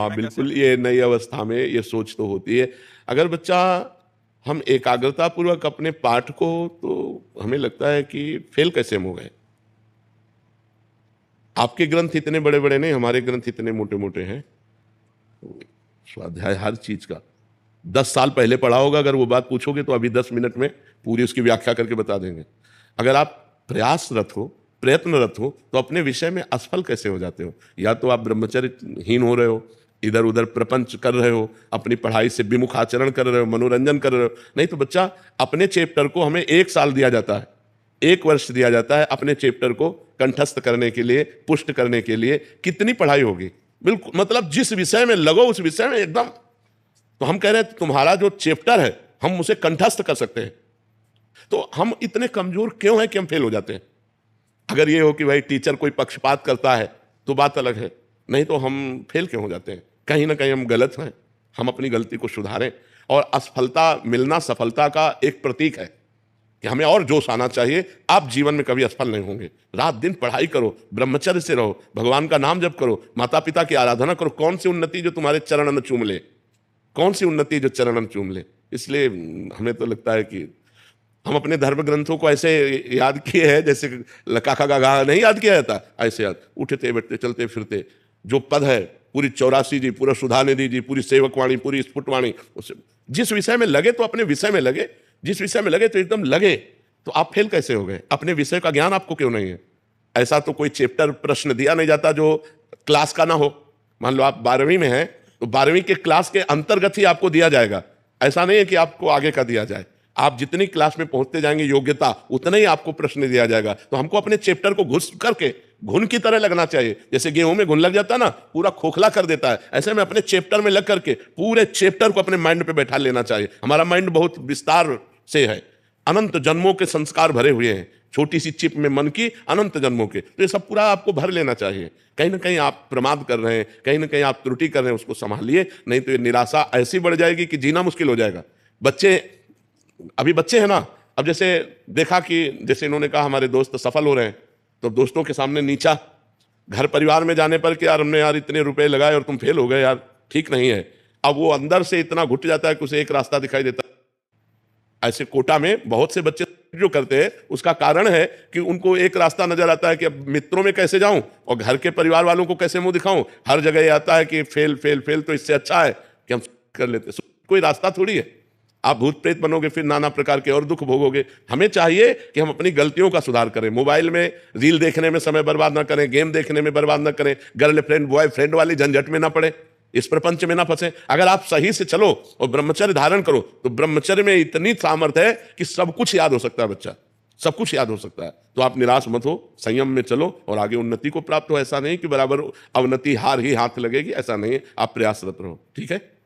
हाँ, बिल्कुल, ये नई अवस्था में ये सोच तो होती है। अगर बच्चा हम एकाग्रतापूर्वक अपने पाठ को तो हमें लगता है कि फ़ेल कैसे हम हो गए? आपके ग्रंथ इतने बड़े-बड़े नहीं, हमारे ग्रंथ इतने मोटे-मोटे हैं। स्वाध्याय हर चीज़ का। 10 साल पहले पढ़ा होगा, अगर वो बात पूछोगे तो अभी 10 मिनट में पूरी उसकी व्याख्या करके बता देंगे। अगर आप प्रयासरत हो, प्रयत्नरत हो, तो अपने विषय में असफल कैसे हो जाते हो? या तो आप ब्रह्मचर्यहीन हो रहे हो, इधर-उधर प्रपंच कर रहे हो, अपनी पढ़ाई से विमुख आचरण कर रहे हो, मनोरंजन कर रहे हो। नहीं तो बच्चा अपने चैप्टर को हमें 1 साल दिया जाता है, 1 वर्ष दिया जाता है अपने चैप्टर को कंठस्थ करने के लिए, पुष्ट करने के लिए। कितनी पढ़ाई होगी? बिल्कुल, मतलब जिस विषय में लगो उस विषय में एकदम। तो हम कह रहे हैं तुम्हारा जो चैप्टर है हम उसे कंठस्थ कर सकते हैं। तो हम इतने कमजोर क्यों हैं कि हम फेल हो जाते हैं? अगर ये हो कि भाई टीचर कोई पक्षपात करता है तो बात अलग है, नहीं तो हम फेल क्यों हो जाते हैं? कहीं ना कहीं हम गलत हैं। हम अपनी गलती को सुधारें। और असफलता मिलना सफलता का एक प्रतीक है कि हमें और जोश आना चाहिए। आप जीवन में कभी असफल नहीं होंगे। रात दिन पढ़ाई करो, ब्रह्मचर्य से रहो, भगवान का नाम जप करो, माता पिता की आराधना करो। कौन सी उन्नति जो तुम्हारे चरण न चूम ले? कौन सी उन्नति जो चरण न चूम ले? इसलिए हमें तो लगता है कि हम अपने धर्म ग्रंथों को ऐसे याद किए हैं जैसे काका का गा नहीं याद किया जाता, ऐसे याद उठते बैठते चलते फिरते जो पद है, पूरी 84 जी, पूरा सुधा निधि जी, पूरी सेवकवाणी, पूरी स्फुटवाणी, उससे जिस विषय में लगे तो अपने विषय में लगे, जिस विषय में लगे तो एकदम लगे। तो आप फेल कैसे हो गए? अपने विषय का ज्ञान आपको क्यों नहीं है? ऐसा तो कोई चैप्टर प्रश्न दिया नहीं जाता जो क्लास का ना हो। मान लो आप 12वीं में हैं तो 12वीं के क्लास के अंतर्गत ही आपको दिया जाएगा। ऐसा नहीं है कि आपको आगे का दिया जाए। आप जितनी क्लास में पहुंचते जाएंगे योग्यता उतना ही आपको प्रश्न दिया जाएगा। तो हमको अपने चैप्टर को घुस करके घुन की तरह लगना चाहिए। जैसे गेहूं में घुन लग जाता है ना, पूरा खोखला कर देता है, ऐसे में अपने चैप्टर में लग करके पूरे चैप्टर को अपने माइंड पे बैठा लेना चाहिए। हमारा माइंड बहुत विस्तार से है, अनंत जन्मों के संस्कार भरे हुए हैं, छोटी सी चिप में मन की अनंत जन्मों के। तो ये सब पूरा आपको भर लेना चाहिए। कहीं ना कहीं आप प्रमाद कर रहे हैं, कहीं ना कहीं आप त्रुटि कर रहे हैं, उसको संभालिए, नहीं तो ये निराशा ऐसी बढ़ जाएगी कि जीना मुश्किल हो जाएगा। बच्चे अभी बच्चे हैं ना, अब जैसे देखा कि जैसे इन्होंने कहा हमारे दोस्त सफल हो रहे हैं, तो दोस्तों के सामने नीचा, घर परिवार में जाने पर कि यार हमने यार इतने रुपए लगाए और तुम फेल हो गए, यार ठीक नहीं है। अब वो अंदर से इतना घुट जाता है कि उसे एक रास्ता दिखाई देता है। ऐसे कोटा में बहुत से बच्चे जो करते हैं उसका कारण है कि उनको एक रास्ता नजर आता है कि अब मित्रों में कैसे जाऊं और घर के परिवार वालों को कैसे मुंह दिखाऊं। हर जगह ये आता है कि फेल फेल फेल, तो इससे अच्छा है कि हम कर लेते। कोई रास्ता थोड़ी है। आप भूत प्रेत बनोगे, फिर नाना प्रकार के और दुख भोगोगे। हमें चाहिए कि हम अपनी गलतियों का सुधार करें। मोबाइल में रील देखने में समय बर्बाद ना करें, गेम देखने में बर्बाद ना करें, गर्लफ्रेंड बॉयफ्रेंड वाली झंझट में ना पड़े, इस प्रपंच में ना फंसे। अगर आप सही से चलो और ब्रह्मचर्य धारण करो तो ब्रह्मचर्य में इतनी सामर्थ्य है कि सब कुछ याद हो सकता है। बच्चा सब कुछ याद हो सकता है। तो आप निराश मत हो, संयम में चलो और आगे उन्नति को प्राप्त हो। ऐसा नहीं कि बराबर अवनति हार ही हाथ लगेगी, ऐसा नहीं है। आप प्रयासरत रहो, ठीक है।